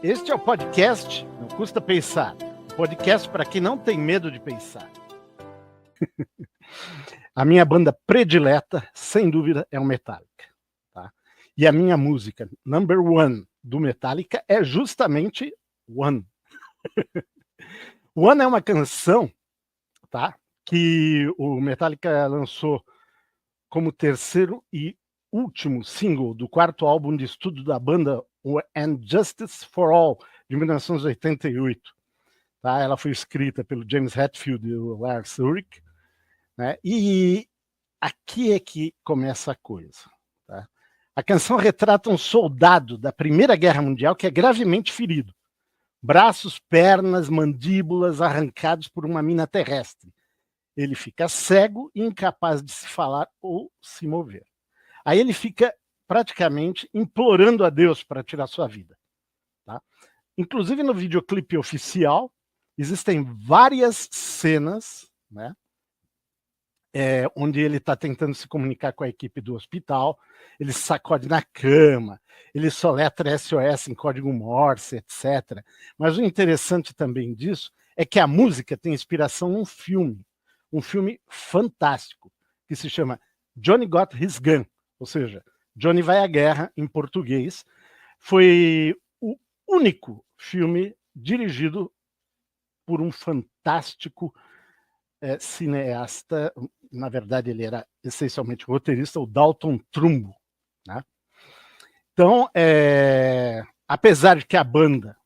Este é o podcast Não Custa Pensar. Podcast para quem não tem medo de pensar. A minha banda predileta, sem dúvida, é o Metallica. Tá? E a minha música number one do Metallica é justamente One. One é uma canção, tá, que o Metallica lançou como terceiro e último single do quarto álbum de estúdio da banda, And Justice for All, de 1988. Tá? Ela foi escrita pelo James Hetfield e o Lars Ulrich, né? E aqui é que começa a coisa. Tá? A canção retrata um soldado da Primeira Guerra Mundial que é gravemente ferido. Braços, pernas, mandíbulas arrancados por uma mina terrestre. Ele fica cego e incapaz de se falar ou se mover. Aí ele fica praticamente implorando a Deus para tirar sua vida. Tá? Inclusive no videoclipe oficial, existem várias cenas, né, onde ele está tentando se comunicar com a equipe do hospital, ele sacode na cama, ele soletra SOS em código Morse, etc. Mas o interessante também disso é que a música tem inspiração num filme, um filme fantástico, que se chama Johnny Got His Gun, ou seja, Johnny Vai à Guerra, em português. Foi o único filme dirigido por um fantástico cineasta. Na verdade, ele era essencialmente roteirista, o Dalton Trumbo. Né? Então, apesar de que a banda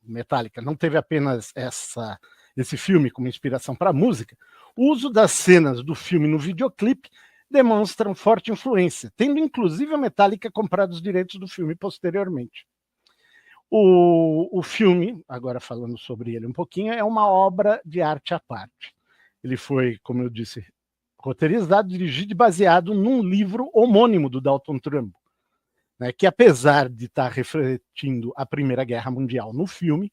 Metallica não teve apenas esse filme como inspiração para a música, o uso das cenas do filme no videoclipe demonstram forte influência, tendo inclusive a Metallica comprado os direitos do filme posteriormente. O filme, agora falando sobre ele um pouquinho, é uma obra de arte à parte. Ele foi, como eu disse, roteirizado, dirigido e baseado num livro homônimo do Dalton Trumbo, né, que apesar de estar refletindo a Primeira Guerra Mundial no filme,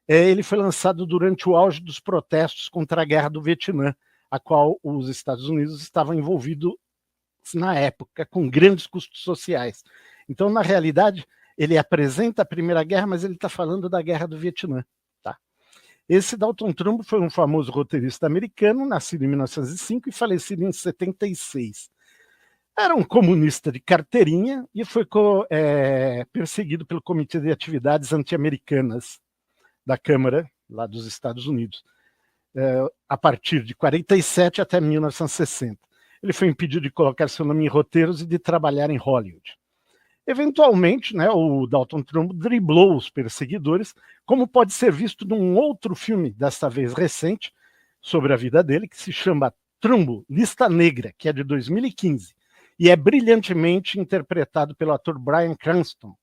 ele foi lançado durante o auge dos protestos contra a Guerra do Vietnã, a qual os Estados Unidos estavam envolvidos na época, com grandes custos sociais. Então, na realidade, ele apresenta a Primeira Guerra, mas ele está falando da Guerra do Vietnã. Tá? Esse Dalton Trumbo foi um famoso roteirista americano, nascido em 1905 e falecido em 76. Era um comunista de carteirinha e foi perseguido pelo Comitê de Atividades Anti-Americanas da Câmara, lá dos Estados Unidos, a partir de 47 até 1960. Ele foi impedido de colocar seu nome em roteiros e de trabalhar em Hollywood. Eventualmente, né, o Dalton Trumbo driblou os perseguidores, como pode ser visto num outro filme, desta vez recente, sobre a vida dele, que se chama Trumbo, Lista Negra, que é de 2015, e é brilhantemente interpretado pelo ator Bryan Cranston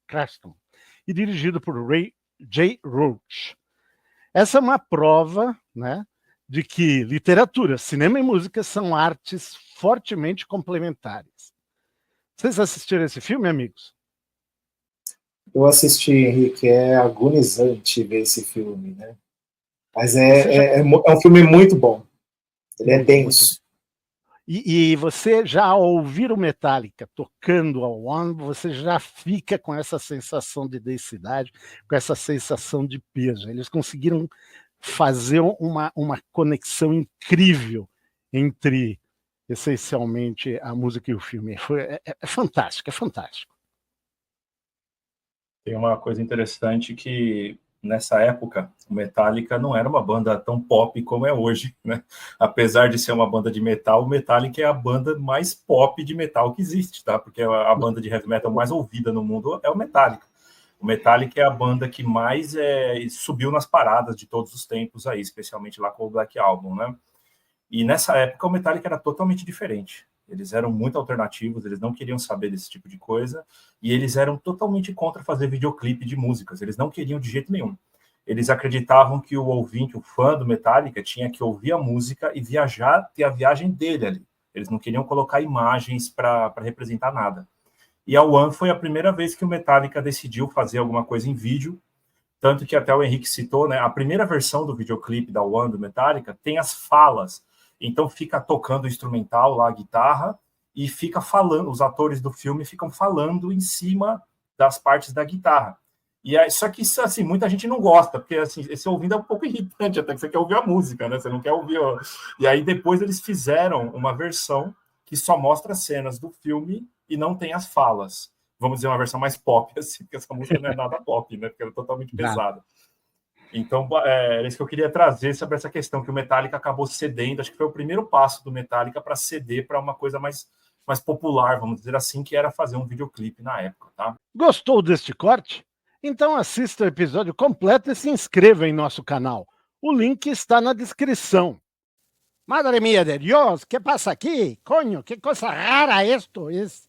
e dirigido por Ray J. Roach. Essa é uma prova, né, de que literatura, cinema e música são artes fortemente complementares. Vocês assistiram esse filme, amigos? Eu assisti, Henrique, é agonizante ver esse filme, né? Mas é um filme muito bom. Ele é denso. E você já ouvir o Metallica tocando ao One, você já fica com essa sensação de densidade, com essa sensação de peso. Eles conseguiram fazer uma conexão incrível entre, essencialmente, a música e o filme. É fantástico, é fantástico. Tem uma coisa interessante que, nessa época, o Metallica não era uma banda tão pop como é hoje, né? Apesar de ser uma banda de metal, o Metallica é a banda mais pop de metal que existe, tá? Porque a banda de heavy metal mais ouvida no mundo é o Metallica. O Metallica é a banda que mais subiu nas paradas de todos os tempos aí, especialmente lá com o Black Album, né? E nessa época o Metallica era totalmente diferente. Eles eram muito alternativos, eles não queriam saber desse tipo de coisa, e eles eram totalmente contra fazer videoclipe de músicas, eles não queriam de jeito nenhum. Eles acreditavam que o ouvinte, o fã do Metallica, tinha que ouvir a música e viajar, ter a viagem dele ali. Eles não queriam colocar imagens para representar nada. E a One foi a primeira vez que o Metallica decidiu fazer alguma coisa em vídeo, tanto que até o Henrique citou, né, a primeira versão do videoclipe da One, do Metallica, tem as falas. Então fica tocando o instrumental lá, a guitarra, e fica falando, os atores do filme ficam falando em cima das partes da guitarra. E aí, só que isso, assim, muita gente não gosta, porque assim, esse ouvido é um pouco irritante, até que você quer ouvir a música, né? Você não quer ouvir. E aí depois eles fizeram uma versão que só mostra cenas do filme e não tem as falas. Vamos dizer, uma versão mais pop, assim, porque essa música não é nada pop, né? Porque ela é totalmente pesada. Então, é isso que eu queria trazer sobre essa questão que o Metallica acabou cedendo. Acho que foi o primeiro passo do Metallica para ceder para uma coisa mais popular, vamos dizer assim, que era fazer um videoclipe na época, tá? Gostou deste corte? Então assista o episódio completo e se inscreva em nosso canal. O link está na descrição. Madre mía de Dios, ¿qué pasa aquí? Coño, qué cosa rara esto es.